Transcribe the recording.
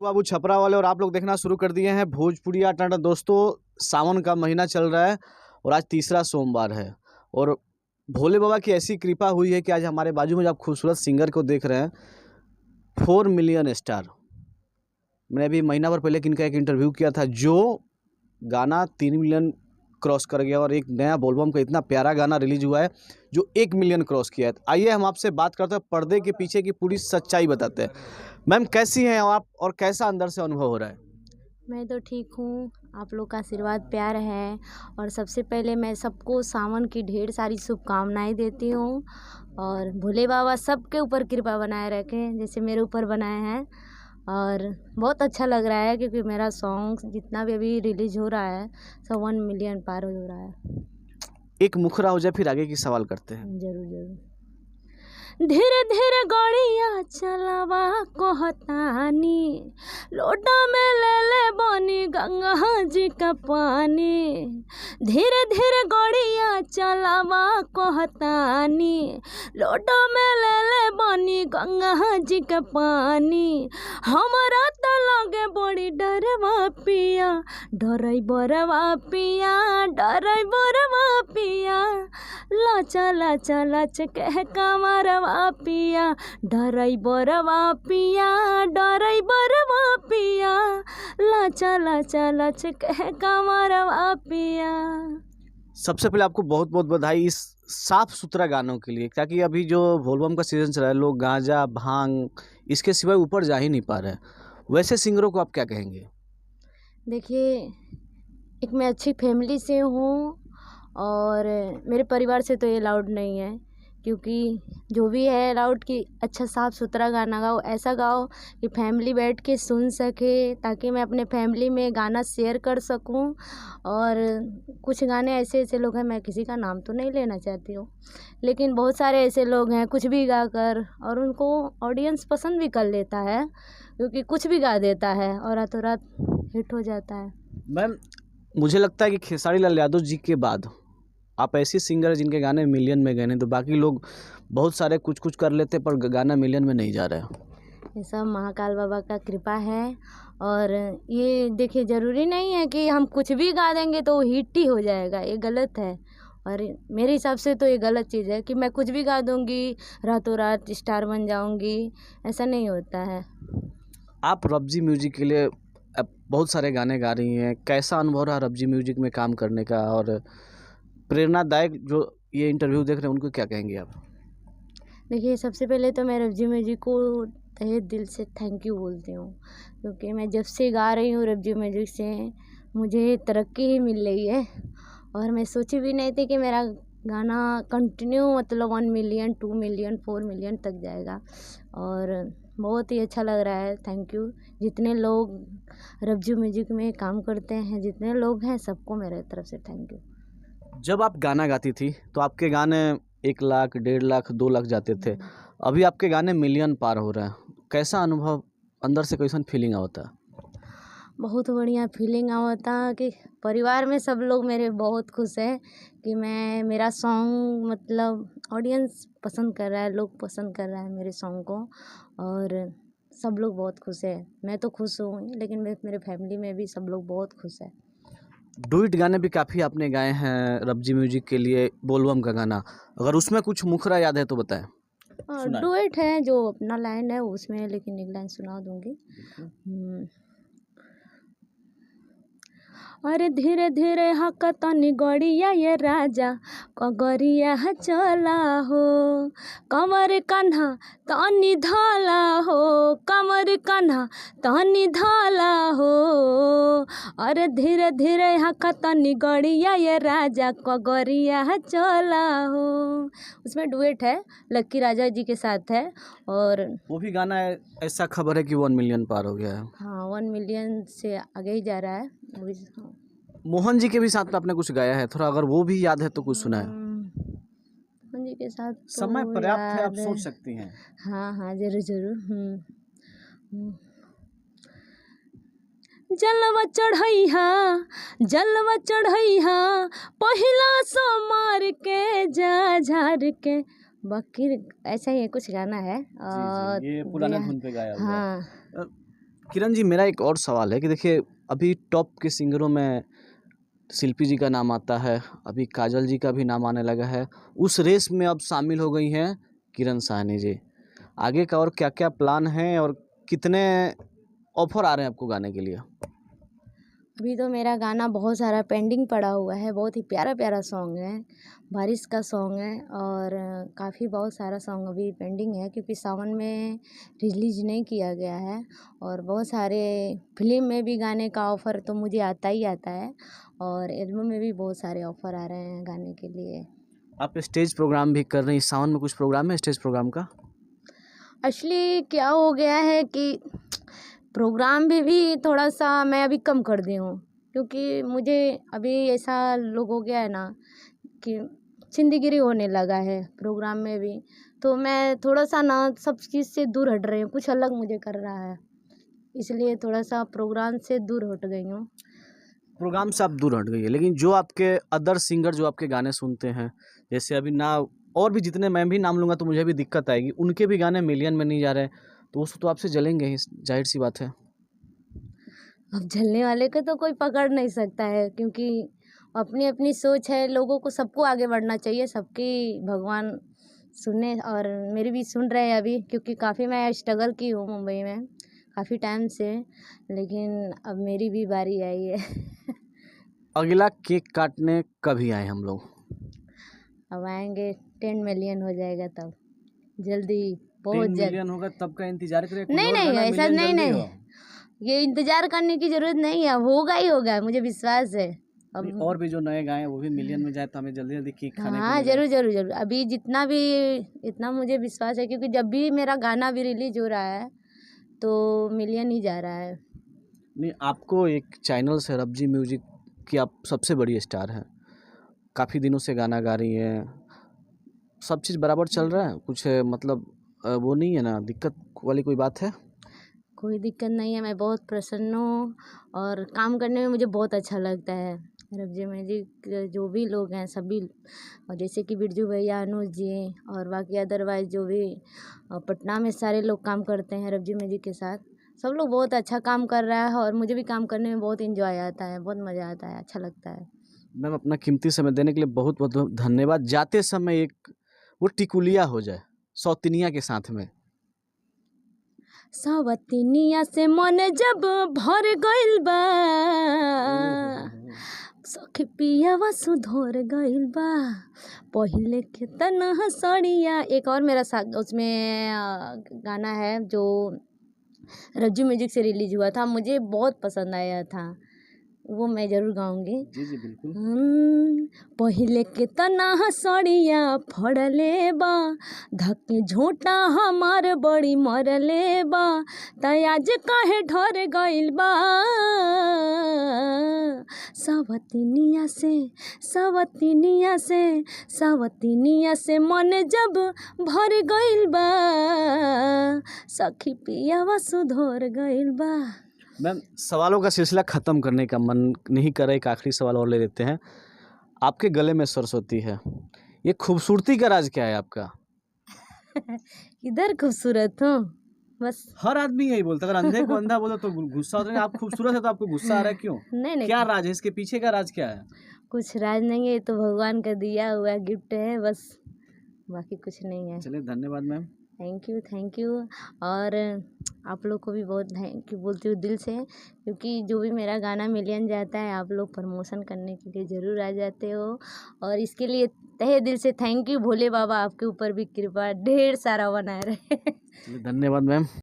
बाबू छपरा वाले और आप लोग देखना शुरू कर दिए हैं भोजपुरिया टंडन। दोस्तों, सावन का महीना चल रहा है और आज तीसरा सोमवार है और भोले बाबा की ऐसी कृपा हुई है कि आज हमारे बाजू में जो आप खूबसूरत सिंगर को देख रहे हैं, 4 मिलियन स्टार। मैंने अभी महीना भर पहले इनका एक इंटरव्यू किया था, जो गाना 3 मिलियन क्रॉस कर गया और एक नया बोलबम का इतना प्यारा गाना रिलीज हुआ है जो 1 मिलियन क्रॉस किया है। आइए हम आपसे बात करते हैं, पर्दे के पीछे की पूरी सच्चाई बताते हैं। मैम, कैसी हैं आप और कैसा अंदर से अनुभव हो रहा है? मैं तो ठीक हूँ, आप लोग का आशीर्वाद प्यार है। और सबसे पहले मैं सबको सावन की ढेर सारी शुभकामनाएं देती हूँ और भोले बाबा सबके ऊपर कृपा बनाए रखें जैसे मेरे ऊपर बनाए हैं। और बहुत अच्छा लग रहा है क्योंकि मेरा सॉन्ग जितना भी अभी रिलीज हो रहा है सब 1 मिलियन पार हो रहा है। एक मुखरा हो जाए फिर आगे की सवाल करते हैं। जरूर जरूर। धीरे धीरे गड़िया चलावा कहतानी, लोटा में ले ले बनी गंगा जी का पानी। धीरे धीरे गड़िया चलावा कहतानी, लोटा में ले ले बनी गंगा जी का पानी। हमारा तो लगे बड़ी डरवा पिया, डरई बरवा पिया, डरई बरवा पिया। लाचा लाचा लाच कह कमरवा पिया, डरई बरवा पिया, डरई बरवा पिया। लाचा लाचा लाच कह कमरवा पिया। सबसे पहले आपको बहुत बहुत बधाई इस साफ सुथरा गानों के लिए, ताकि अभी जो बोलबम का सीजन चल रहा है, लोग गांजा भांग इसके सिवाय ऊपर जा ही नहीं पा रहे हैं। वैसे सिंगरों को आप क्या कहेंगे? देखिए, एक मैं अच्छी फैमिली से हूँ और मेरे परिवार से तो ये अलाउड नहीं है, क्योंकि जो भी है अलाउड कि अच्छा साफ़ सुथरा गाना गाओ, ऐसा गाओ कि फैमिली बैठ के सुन सके, ताकि मैं अपने फैमिली में गाना शेयर कर सकूं। और कुछ गाने ऐसे ऐसे लोग हैं, मैं किसी का नाम तो नहीं लेना चाहती हूँ, लेकिन बहुत सारे ऐसे लोग हैं कुछ भी गाकर और उनको ऑडियंस पसंद भी कर लेता है, क्योंकि कुछ भी गा देता है और रातों रात हिट हो जाता है। मैम, मुझे लगता है कि खेसारी लाल यादव जी के बाद आप ऐसी सिंगर हैं जिनके गाने मिलियन में गए नहीं, तो बाकी लोग बहुत सारे कुछ कुछ कर लेते पर गाना मिलियन में नहीं जा रहा है। ये सब महाकाल बाबा का कृपा है। और ये देखिए, ज़रूरी नहीं है कि हम कुछ भी गा देंगे तो हिट ही हो जाएगा, ये गलत है। और मेरे हिसाब से तो ये गलत चीज़ है कि मैं कुछ भी गा दूंगी रातों रात स्टार बन जाऊंगी, ऐसा नहीं होता है। आप रब्जी म्यूजिक के लिए अब बहुत सारे गाने गा रही हैं, कैसा अनुभव रहा रब्जी म्यूजिक में काम करने का? और प्रेरणादायक जो ये इंटरव्यू देख रहे हैं उनको क्या कहेंगे आप? देखिए, सबसे पहले तो मैं रब्जी म्यूजिक को तहे दिल से थैंक यू बोलती हूँ, क्योंकि मैं जब से गा रही हूँ रब्जी म्यूजिक से मुझे तरक्की ही मिल रही है। और मैं सोची भी नहीं थी कि मेरा गाना कंटिन्यू मतलब 1 मिलियन 2 मिलियन 4 मिलियन तक जाएगा। और बहुत ही अच्छा लग रहा है। थैंक यू जितने लोग रब्जी म्यूजिक में काम करते हैं, जितने लोग हैं, सबको मेरे तरफ से थैंक यू। जब आप गाना गाती थी तो आपके गाने 1 लाख 1.5 लाख 2 लाख जाते थे, अभी आपके गाने मिलियन पार हो रहे हैं। कैसा अनुभव, अंदर से कैसा फीलिंग आता है? बहुत बढ़िया फीलिंग आवता कि परिवार में सब लोग मेरे बहुत खुश हैं कि मैं मेरा सॉन्ग मतलब ऑडियंस पसंद कर रहा है, लोग पसंद कर रहा है मेरे सॉन्ग को। और सब लोग बहुत खुश है। मैं तो खुश हूँ, लेकिन मेरे फैमिली में भी सब लोग बहुत खुश है। डुइट गाने भी काफ़ी आपने गाए हैं रब्जी म्यूजिक के लिए, बोलबम का गाना, अगर उसमें कुछ मुखरा याद है तो बताएं। डुएट है जो अपना लाइन है उसमें, लेकिन एक लाइन सुना दूंगी। अरे धीरे धीरे हकतनी गड़िया ये राजा कगरिया चला हो, कमर कन्हा तनी धाला हो, कमर कन्हा तनी धाला हो। अरे धीरे धीरे हकतनी गड़िया ये राजा कगरिया चला हो। उसमें डुएट है, लक्की राजा जी के साथ है। और वो भी गाना है, ऐसा खबर है कि 1 मिलियन पार हो गया है। हाँ, 1 मिलियन से आगे ही जा रहा है। मोहन जी के भी साथ में आपने कुछ गाया है, थोड़ा अगर वो भी याद है तो कुछ सुनाए। मोहन जी के साथ तो समय पर्याप्त है, आप याद सोच सकती हैं। हाँ हाँ, जरूर जरूर। जलवा चढ़ैहा, जलवा चढ़ैहा, पहिला सोमार के जा झार के बकीर, ऐसा ही कुछ गाना है। जी, ये पुराने धुन पे गाया हुआ है। हाँ। किरण जी, मेरा एक और सवाल है कि देखिए अभी टॉप के सिंगरों में शिल्पी जी का नाम आता है, अभी काजल जी का भी नाम आने लगा है, उस रेस में अब शामिल हो गई हैं किरण साहनी जी। आगे का और क्या-क्या प्लान है और कितने ऑफ़र आ रहे हैं आपको गाने के लिए? अभी तो मेरा गाना बहुत सारा पेंडिंग पड़ा हुआ है, बहुत ही प्यारा प्यारा सॉन्ग है, बारिश का सॉन्ग है और काफ़ी बहुत सारा सॉन्ग अभी पेंडिंग है क्योंकि सावन में रिलीज नहीं किया गया है। और बहुत सारे फिल्म में भी गाने का ऑफ़र तो मुझे आता ही आता है और एल्बम में भी बहुत सारे ऑफ़र आ रहे हैं गाने के लिए। आप स्टेज प्रोग्राम भी कर रही हैं, सावन में कुछ प्रोग्राम है स्टेज प्रोग्राम का? एक्चुअली क्या हो गया है कि प्रोग्राम भी थोड़ा सा मैं अभी कम कर दी हूँ क्योंकि मुझे अभी ऐसा लोग हो गया है ना कि जिंदगिरी होने लगा है प्रोग्राम में भी। तो मैं थोड़ा सा ना सब चीज़ से दूर हट रही हूँ, कुछ अलग मुझे कर रहा है, इसलिए थोड़ा सा प्रोग्राम से दूर हट गई हूँ। प्रोग्राम से आप दूर हट गई है, लेकिन जो आपके अदर सिंगर जो आपके गाने सुनते हैं, जैसे अभी ना और भी जितने मैं भी नाम लूँगा तो मुझे भी दिक्कत आएगी, उनके भी गाने मिलियन में नहीं जा रहे हैं, तो वो तो आपसे जलेंगे ही, ज़ाहिर-सी बात है। अब झलने वाले को तो कोई पकड़ नहीं सकता है क्योंकि अपनी अपनी सोच है, लोगों को सबको आगे बढ़ना चाहिए, सबकी भगवान सुने और मेरी भी सुन रहे हैं अभी क्योंकि काफ़ी मैं स्ट्रगल की हूँ मुंबई में काफ़ी टाइम से, लेकिन अब मेरी भी बारी आई है। अगला केक काटने कभी आएँ हम लोग? अब आएंगे 10 मिलियन हो जाएगा तब, जल्दी, 10 बहुत जल्द। मिलियन होगा तब का इंतज़ार करें, कोई नहीं और नहीं गाना ऐसा मिलियन नहीं जल्दी नहीं, हो? ये इंतजार करने की जरूरत नहीं है, होगा ही होगा, मुझे विश्वास है। नहीं, अब और भी जो नए गाए हैं वो भी मिलियन में जाए तो हमें जल्दी-जल्दी केक खाने को हाँ मिले। जरूर जरूर जरूर, अभी जितना भी इतना मुझे विश्वास है क्योंकि जब भी मेरा गाना भी रिलीज हो रहा है तो मिलियन ही जा रहा है। नहीं, आपको एक चैनल से रबजी म्यूज़िक की आप सबसे बड़ी स्टार हैं, काफ़ी दिनों से गाना गा रही हैं, सब चीज़ बराबर चल रहा है? कुछ मतलब वो नहीं है ना, दिक्कत वाली कोई बात है? कोई दिक्कत नहीं है, मैं बहुत प्रसन्न हूँ और काम करने में मुझे बहुत अच्छा लगता है। रबजी म्यूजिक जो भी लोग हैं सभी, और जैसे कि बिरजू भैया, अनुज जी और बाकी अदरवाइज जो भी पटना में सारे लोग काम करते हैं रबजी म्यूजिक के साथ, सब लोग बहुत अच्छा काम कर रहा है और मुझे भी काम करने में बहुत इंजॉय आता है, बहुत मज़ा आता है, अच्छा लगता है। मैम, अपना कीमती समय देने के लिए बहुत-बहुत धन्यवाद। जाते समय एक वो टिकुलिया हो जाए, सौतिनिया के साथ में। सावतिनिया से मन जब भर गइल बा, सखी पियावा सुधर गइल बा, पहिले के तनहा सड़िया। एक और मेरा साथ उसमें गाना है जो रज्जू म्यूजिक से रिलीज हुआ था, मुझे बहुत पसंद आया था, वो मैं ज़रूर गाऊंगी। जी, जी, बिल्कुल। पहिले के तना सड़िया फड़ले बा, धके झोटा हमार बड़ी मरले बा, तयाज काहे ढर गइल बा, सावतिनिया से सावतिनिया से सावतिनिया से मन जब भर गइल बा, सखी पियावा सुधर गइल बा। मैम, सवालों का सिलसिला ख़त्म करने का मन नहीं कर रहा, एक आखिरी सवाल और ले लेते हैं। आपके गले में सरस्वती है, ये खूबसूरती का राज क्या है आपका? इधर खूबसूरत हूँ बस। हर आदमी यही बोलता है, अगर अंधे को अंधा बोलो तो गुस्सा होता है, आप खूबसूरत है तो आपको गुस्सा आ रहा है क्यों? नहीं नहीं, क्या राज है इसके पीछे, का राज क्या है? कुछ राज नहीं है, ये तो भगवान का दिया हुआ गिफ्ट है बस, बाकी कुछ नहीं है। चलिए, धन्यवाद मैम। Thank you. और आप लोग को भी बहुत थैंक यू बोलती हूँ दिल से, क्योंकि जो भी मेरा गाना मिलियन जाता है आप लोग प्रमोशन करने के लिए ज़रूर आ जाते हो, और इसके लिए तहे दिल से थैंक यू। भोले बाबा आपके ऊपर भी कृपा ढेर सारा बनाए रहे। चलिए, धन्यवाद मैम।